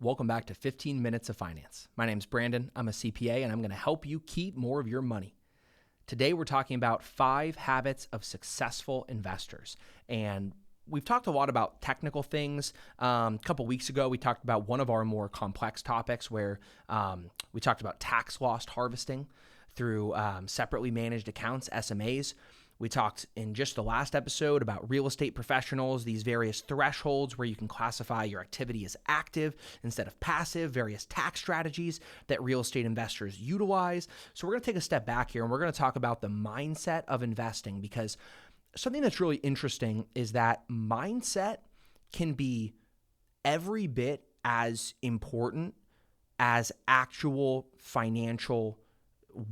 Welcome back to 15 Minutes of Finance. My name's Brandon. I'm a CPA, and I'm going to help you keep more of your money. Today, we're talking about 5 habits of successful investors. And we've talked a lot about technical things. A couple weeks ago, we talked about one of our more complex topics where we talked about tax loss harvesting through separately managed accounts, SMAs. We talked in just the last episode about real estate professionals, these various thresholds where you can classify your activity as active instead of passive, various tax strategies that real estate investors utilize. So we're going to take a step back here and we're going to talk about the mindset of investing, because something that's really interesting is that mindset can be every bit as important as actual financial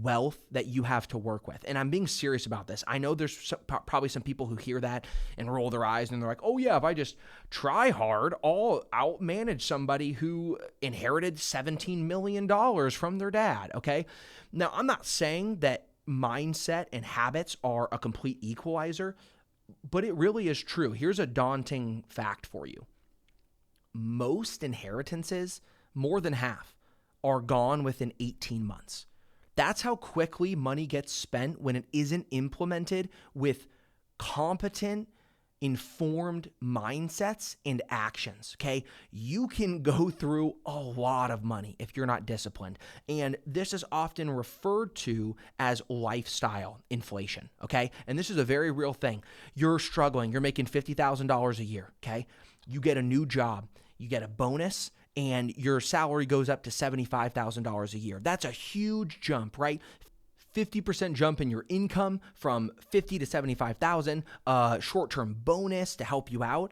wealth that you have to work with. And I'm being serious about this. I know there's probably some people who hear that and roll their eyes and they're like, oh yeah, if I just try hard, I'll outmanage somebody who inherited $17 million from their dad. Okay. Now, I'm not saying that mindset and habits are a complete equalizer, but it really is true. Here's a daunting fact for you. Most inheritances, more than half, are gone within 18 months. That's how quickly money gets spent when it isn't implemented with competent, informed mindsets and actions, okay? You can go through a lot of money if you're not disciplined. And this is often referred to as lifestyle inflation, okay? And this is a very real thing. You're struggling. You're making $50,000 a year, okay? You get a new job. You get a bonus, and your salary goes up to $75,000 a year. That's a huge jump, right? 50% jump in your income from 50 to 75,000, short-term bonus to help you out.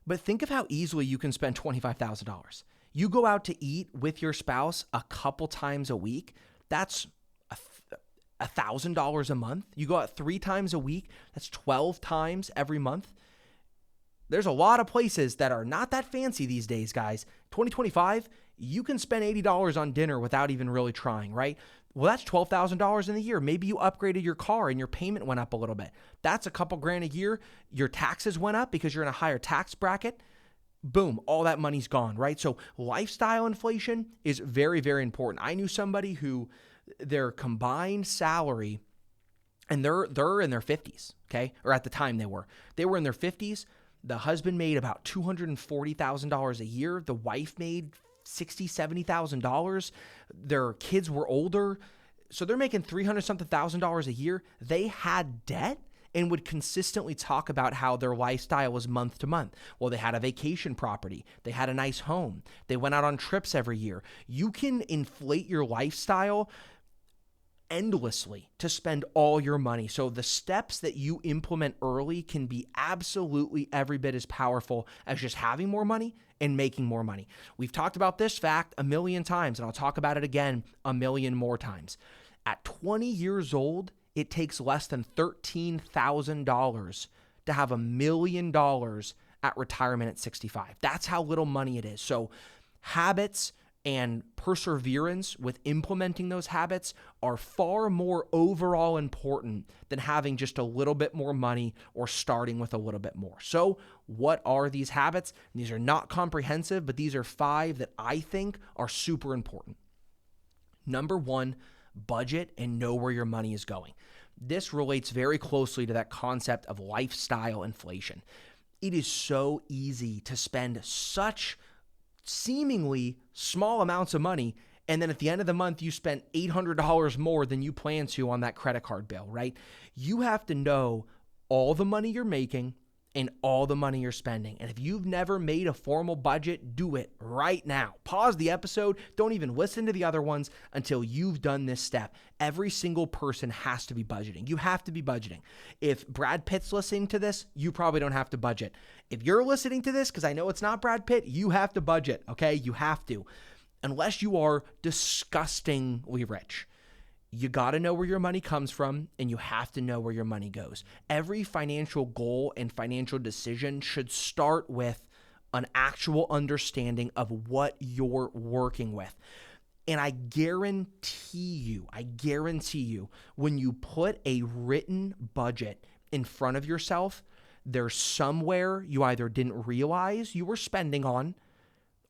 But think of how easily you can spend $25,000. You go out to eat with your spouse a couple times a week. That's $1,000 a month. You go out 3 times a week. That's 12 times every month. There's a lot of places that are not that fancy these days, guys. 2025, you can spend $80 on dinner without even really trying, right? Well, that's $12,000 in a year. Maybe you upgraded your car and your payment went up a little bit. That's a couple grand a year. Your taxes went up because you're in a higher tax bracket. Boom, all that money's gone, right? So lifestyle inflation is very, very important. I knew somebody who their combined salary, and they're in their 50s, okay? Or at the time they were in their 50s. The husband made about $240,000 a year. The wife made $60,000, $70,000. Their kids were older. So they're making $300-something thousand a year. They had debt and would consistently talk about how their lifestyle was month to month. Well, they had a vacation property. They had a nice home. They went out on trips every year. You can inflate your lifestyle endlessly to spend all your money. So the steps that you implement early can be absolutely every bit as powerful as just having more money and making more money. We've talked about this fact a million times, and I'll talk about it again a million more times. At 20 years old, it takes less than $13,000 to have $1 million at retirement at 65. That's how little money it is. So habits and perseverance with implementing those habits are far more overall important than having just a little bit more money or starting with a little bit more. So what are these habits? These are not comprehensive, but these are 5 that I think are super important. Number 1, budget and know where your money is going. This relates very closely to that concept of lifestyle inflation. It is so easy to spend such seemingly small amounts of money, and then at the end of the month, you spent $800 more than you planned to on that credit card bill, right? You have to know all the money you're making and all the money you're spending. And if you've never made a formal budget, do it right now. Pause the episode. Don't even listen to the other ones until you've done this step. Every single person has to be budgeting. You have to be budgeting. If Brad Pitt's listening to this, you probably don't have to budget. If you're listening to this, because I know it's not Brad Pitt, you have to budget, okay? You have to. Unless you are disgustingly rich. You got to know where your money comes from, and you have to know where your money goes. Every financial goal and financial decision should start with an actual understanding of what you're working with. And I guarantee you, when you put a written budget in front of yourself, there's somewhere you either didn't realize you were spending on,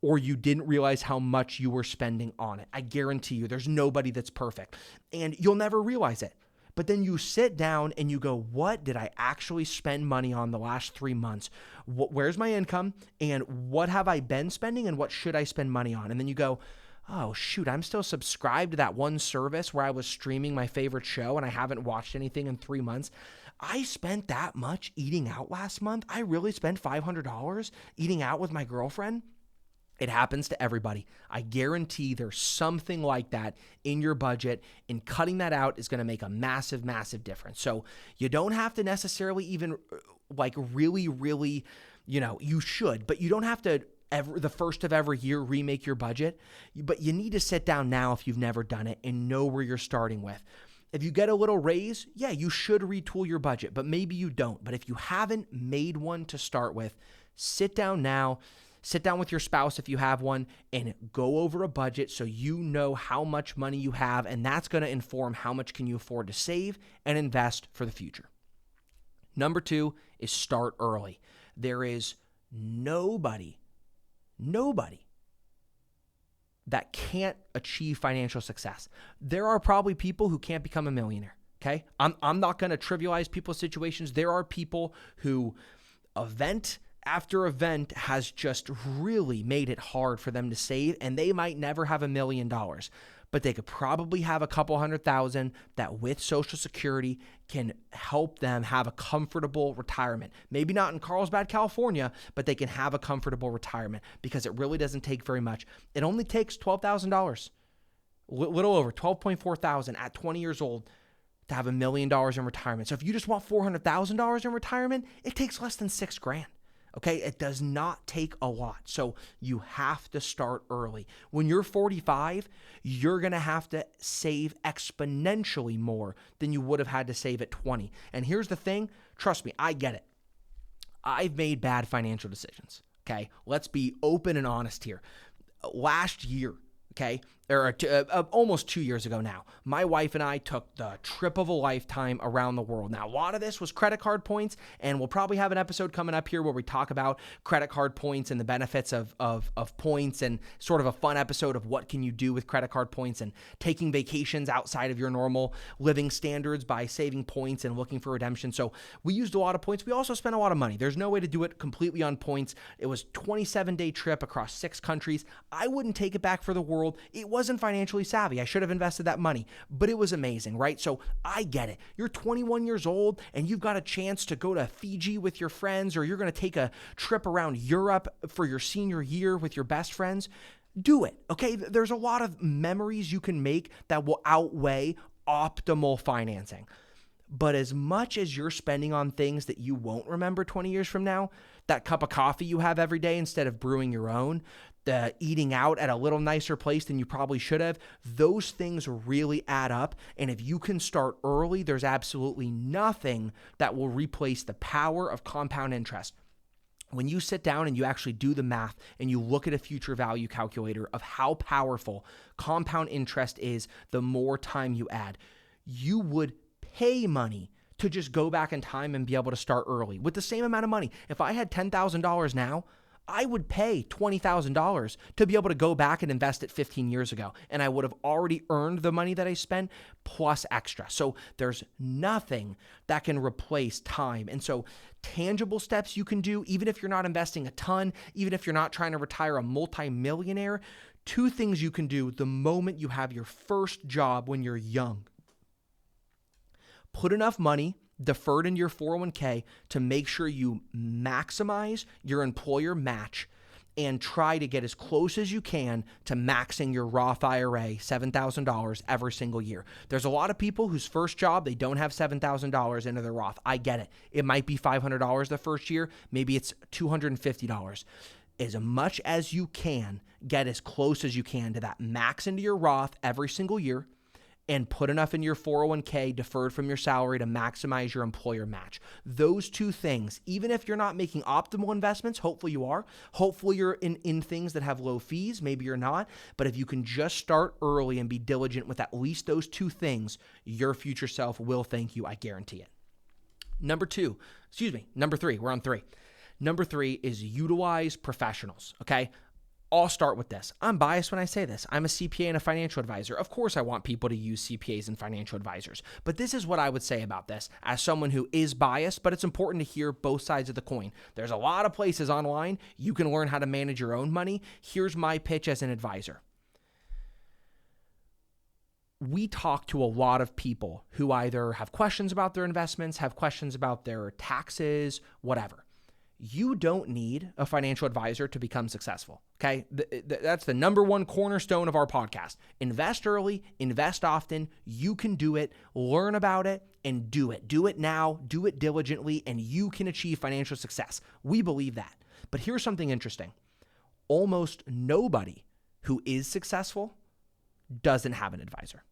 or you didn't realize how much you were spending on it. I guarantee you there's nobody that's perfect, and you'll never realize it. But then you sit down and you go, what did I actually spend money on the last 3 months? Where's my income? And what have I been spending? And what should I spend money on? And then you go, oh, shoot, I'm still subscribed to that one service where I was streaming my favorite show and I haven't watched anything in 3 months. I spent that much eating out last month. I really spent $500 eating out with my girlfriend. It happens to everybody. I guarantee there's something like that in your budget, and cutting that out is going to make a massive, massive difference. So you don't have to necessarily even really, you should, but you don't have to the first of every year remake your budget, but you need to sit down now if you've never done it and know where you're starting with. If you get a little raise, yeah, you should retool your budget, but maybe you don't. But if you haven't made one to start with, sit down now. Sit down with your spouse if you have one and go over a budget so you know how much money you have, and that's going to inform how much can you afford to save and invest for the future. Number 2 is start early. There is nobody that can't achieve financial success. There are probably people who can't become a millionaire, okay? I'm not going to trivialize people's situations. There are people who event after event has just really made it hard for them to save, and they might never have $1 million, but they could probably have a couple $100,000 that with Social Security can help them have a comfortable retirement. Maybe not in Carlsbad, California, but they can have a comfortable retirement because it really doesn't take very much. It only takes $12,000, little over $12,400 at 20 years old to have $1 million in retirement. So if you just want $400,000 in retirement, it takes less than $6,000. Okay, it does not take a lot. So you have to start early. When you're 45, you're going to have to save exponentially more than you would have had to save at 20. And here's the thing, trust me, I get it. I've made bad financial decisions. Okay, let's be open and honest here. Last year, okay, or almost 2 years ago now, my wife and I took the trip of a lifetime around the world. Now, a lot of this was credit card points, and we'll probably have an episode coming up here where we talk about credit card points and the benefits of points, and sort of a fun episode of what can you do with credit card points and taking vacations outside of your normal living standards by saving points and looking for redemption. So we used a lot of points. We also spent a lot of money. There's no way to do it completely on points. It was a 27-day trip across 6 countries. I wouldn't take it back for the world. It wasn't financially savvy. I should have invested that money, but it was amazing, right? So I get it. You're 21 years old and you've got a chance to go to Fiji with your friends, or you're going to take a trip around Europe for your senior year with your best friends. Do it, okay? There's a lot of memories you can make that will outweigh optimal financing. But as much as you're spending on things that you won't remember 20 years from now, that cup of coffee you have every day instead of brewing your own, the eating out at a little nicer place than you probably should have, those things really add up. And if you can start early, there's absolutely nothing that will replace the power of compound interest. When you sit down and you actually do the math and you look at a future value calculator of how powerful compound interest is, the more time you add, you would pay money to just go back in time and be able to start early with the same amount of money. If I had $10,000 now, I would pay $20,000 to be able to go back and invest it 15 years ago. And I would have already earned the money that I spent plus extra. So there's nothing that can replace time. And so tangible steps you can do, even if you're not investing a ton, even if you're not trying to retire a multimillionaire, 2 things you can do the moment you have your first job when you're young. Put enough money deferred into your 401k to make sure you maximize your employer match and try to get as close as you can to maxing your Roth IRA, $7,000 every single year. There's a lot of people whose first job, they don't have $7,000 into their Roth. I get it. It might be $500 the first year. Maybe it's $250. As much as you can, get as close as you can to that max into your Roth every single year, and put enough in your 401k deferred from your salary to maximize your employer match. Those 2 things, even if you're not making optimal investments, hopefully you are. Hopefully you're in things that have low fees. Maybe you're not. But if you can just start early and be diligent with at least those 2 things, your future self will thank you. I guarantee it. Number 3. We're on 3. Number 3 is utilize professionals, okay? I'll start with this. I'm biased when I say this. I'm a CPA and a financial advisor. Of course, I want people to use CPAs and financial advisors. But this is what I would say about this as someone who is biased, but it's important to hear both sides of the coin. There's a lot of places online you can learn how to manage your own money. Here's my pitch as an advisor. We talk to a lot of people who either have questions about their investments, have questions about their taxes, whatever. You don't need a financial advisor to become successful, okay? That's the number one cornerstone of our podcast. Invest early, invest often. You can do it, learn about it, and do it. Do it now, do it diligently, and you can achieve financial success. We believe that. But here's something interesting. Almost nobody who is successful doesn't have an advisor.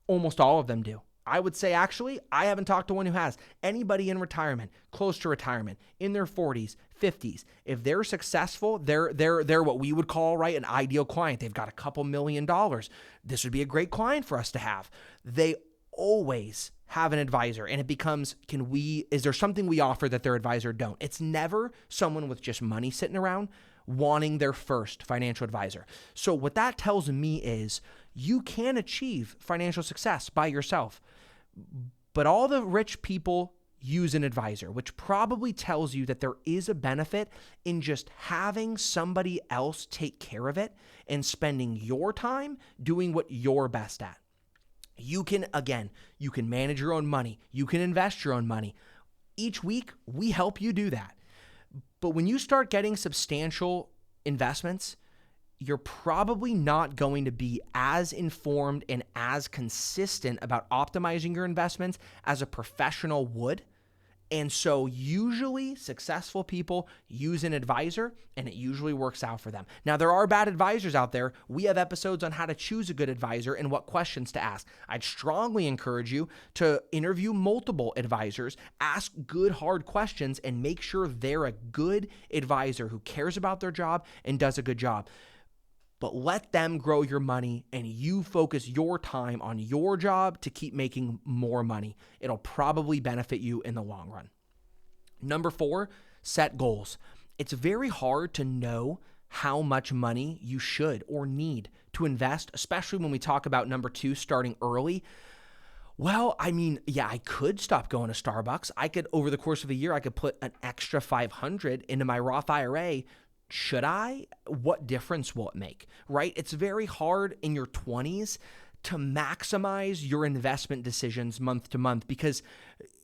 Almost all of them do. I would say, actually, I haven't talked to one who has. Anybody in retirement, close to retirement, in their 40s, 50s, if they're successful, they're what we would call, right, an ideal client. They've got a couple $1 million. This would be a great client for us to have. They always have an advisor, and it becomes, is there something we offer that their advisor don't? It's never someone with just money sitting around wanting their first financial advisor. So what that tells me is you can achieve financial success by yourself. But all the rich people use an advisor, which probably tells you that there is a benefit in just having somebody else take care of it and spending your time doing what you're best at. You can manage your own money. You can invest your own money. Each week, we help you do that. But when you start getting substantial investments, you're probably not going to be as informed and as consistent about optimizing your investments as a professional would. And so usually successful people use an advisor, and it usually works out for them. Now, there are bad advisors out there. We have episodes on how to choose a good advisor and what questions to ask. I'd strongly encourage you to interview multiple advisors, ask good, hard questions, and make sure they're a good advisor who cares about their job and does a good job. But let them grow your money, and you focus your time on your job to keep making more money. It'll probably benefit you in the long run. Number 4, set goals. It's very hard to know how much money you should or need to invest, especially when we talk about number 2, starting early. Well, I could stop going to Starbucks. I could, over the course of a year, I could put an extra $500 into my Roth IRA. Should I? What difference will it make, right? It's very hard in your 20s to maximize your investment decisions month to month because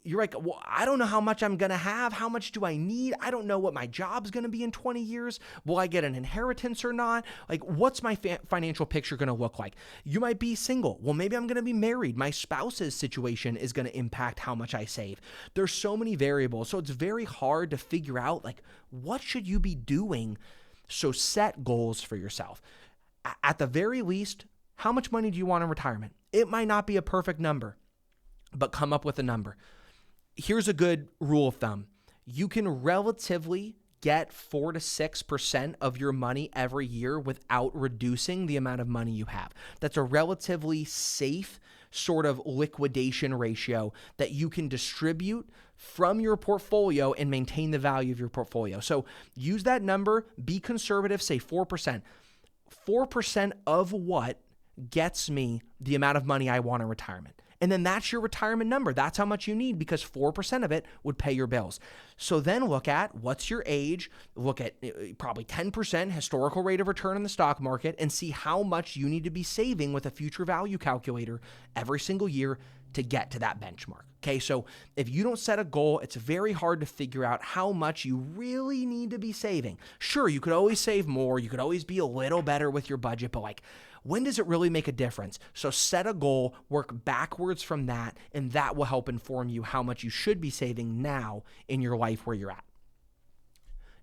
you're like, well, I don't know how much I'm going to have. How much do I need? I don't know what my job's going to be in 20 years. Will I get an inheritance or not? Like, what's my financial picture going to look like? You might be single. Well, maybe I'm going to be married. My spouse's situation is going to impact how much I save. There's so many variables. So it's very hard to figure out, like, what should you be doing? So set goals for yourself. At the very least, how much money do you want in retirement? It might not be a perfect number, but come up with a number. Here's a good rule of thumb. You can relatively get 4 to 6% of your money every year without reducing the amount of money you have. That's a relatively safe sort of liquidation ratio that you can distribute from your portfolio and maintain the value of your portfolio. So use that number, be conservative, say 4%. 4% of what gets me the amount of money I want in retirement. And then that's your retirement number. That's how much you need because 4% of it would pay your bills. So then look at what's your age, look at probably 10% historical rate of return in the stock market and see how much you need to be saving with a future value calculator every single year to get to that benchmark. Okay, so if you don't set a goal, it's very hard to figure out how much you really need to be saving. Sure, you could always save more. You could always be a little better with your budget, but like, when does it really make a difference? So set a goal, work backwards from that, and that will help inform you how much you should be saving now in your life where you're at.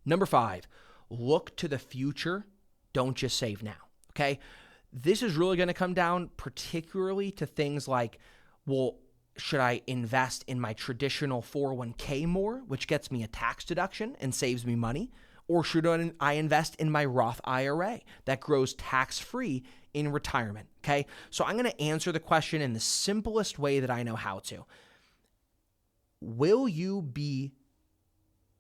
Number 5, look to the future. Don't just save now, okay? This is really going to come down particularly to things like, well, should I invest in my traditional 401k more, which gets me a tax deduction and saves me money? Or should I invest in my Roth IRA that grows tax-free in retirement? Okay, so I'm going to answer the question in the simplest way that I know how to. Will you be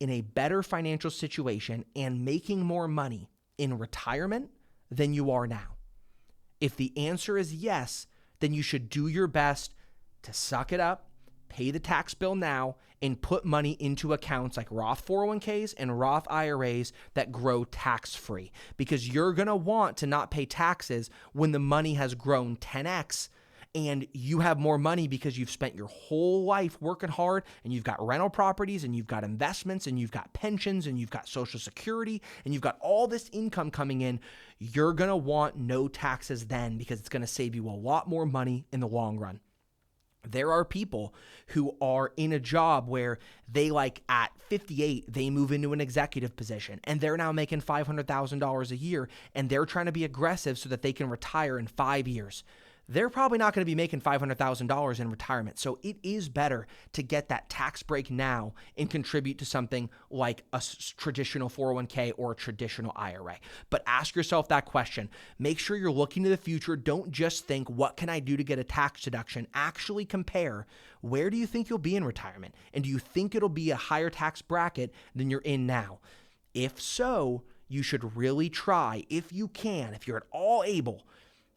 in a better financial situation and making more money in retirement than you are now? If the answer is yes, then you should do your best to suck it up, pay the tax bill now, and put money into accounts like Roth 401ks and Roth IRAs that grow tax-free, because you're going to want to not pay taxes when the money has grown 10x and you have more money because you've spent your whole life working hard, and you've got rental properties, and you've got investments, and you've got pensions, and you've got Social Security, and you've got all this income coming in. You're going to want no taxes then, because it's going to save you a lot more money in the long run. There are people who are in a job where they, like, at 58, they move into an executive position and they're now making $500,000 a year, and they're trying to be aggressive so that they can retire in 5 years. They're probably not going to be making $500,000 in retirement. So it is better to get that tax break now and contribute to something like a traditional 401k or a traditional IRA. But ask yourself that question. Make sure you're looking to the future. Don't just think, what can I do to get a tax deduction? Actually compare, where do you think you'll be in retirement? And do you think it'll be a higher tax bracket than you're in now? If so, you should really try, if you can, if you're at all able,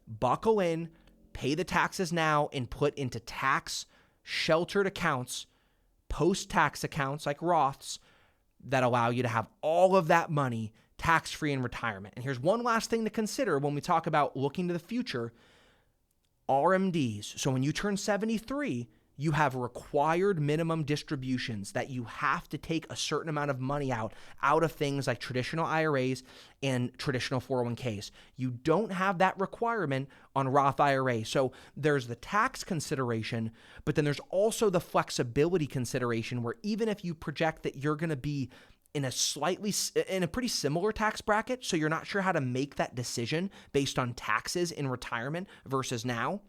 buckle in, pay the taxes now, and put into tax sheltered accounts, post-tax accounts like Roths, that allow you to have all of that money tax-free in retirement. And here's one last thing to consider when we talk about looking to the future: RMDs. So when you turn 73, you have required minimum distributions that you have to take a certain amount of money out of things like traditional IRAs and traditional 401ks. You don't have that requirement on Roth IRA. So there's the tax consideration, but then there's also the flexibility consideration, where even if you project that you're going to be in a pretty similar tax bracket, so you're not sure how to make that decision based on taxes in retirement versus now,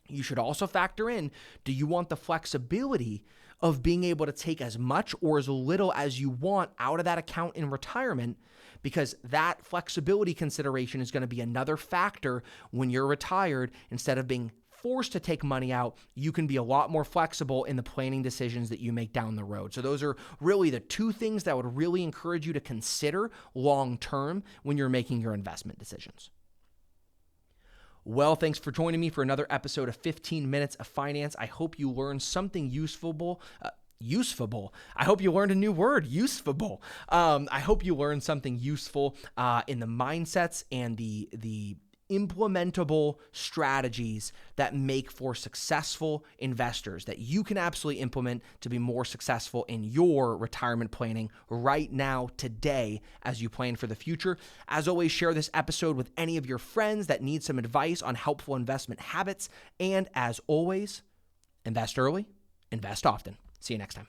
you should also factor in, do you want the flexibility of being able to take as much or as little as you want out of that account in retirement? Because that flexibility consideration is going to be another factor when you're retired. Instead of being forced to take money out, you can be a lot more flexible in the planning decisions that you make down the road. So those are really the two things that I would really encourage you to consider long term when you're making your investment decisions. Well, thanks for joining me for another episode of 15 Minutes of Finance. I hope you learned something useful. I hope you learned a new word, useful. I hope you learned something useful in the mindsets and the implementable strategies that make for successful investors that you can absolutely implement to be more successful in your retirement planning right now, today, as you plan for the future. As always, share this episode with any of your friends that need some advice on helpful investment habits. And as always, invest early, invest often. See you next time.